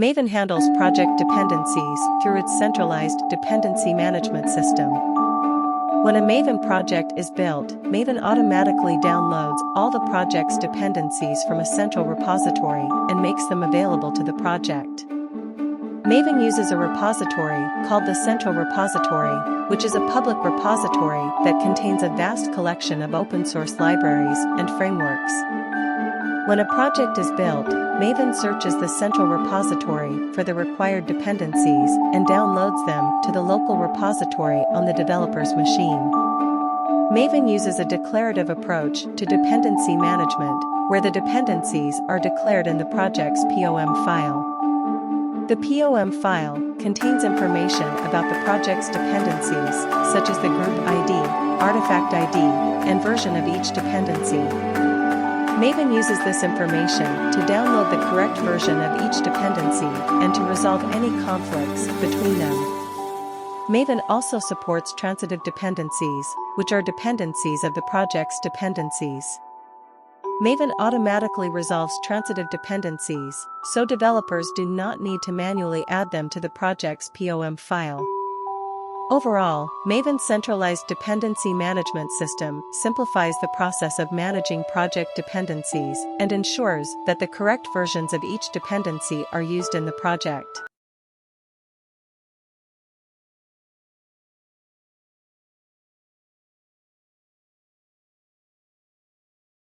Maven handles project dependencies through its centralized dependency management system. When a Maven project is built, Maven automatically downloads all the project's dependencies from a central repository and makes them available to the project. Maven uses a repository called the Central Repository, which is a public repository that contains a vast collection of open-source libraries and frameworks. When a project is built, Maven searches the Central Repository for the required dependencies and downloads them to the local repository on the developer's machine. Maven uses a declarative approach to dependency management, where the dependencies are declared in the project's POM file. The POM file contains information about the project's dependencies, such as the group ID, artifact ID, and version of each dependency. Maven uses this information to download the correct version of each dependency and to resolve any conflicts between them. Maven also supports transitive dependencies, which are dependencies of the project's dependencies. Maven automatically resolves transitive dependencies, so developers do not need to manually add them to the project's POM file. Overall, Maven's centralized dependency management system simplifies the process of managing project dependencies and ensures that the correct versions of each dependency are used in the project.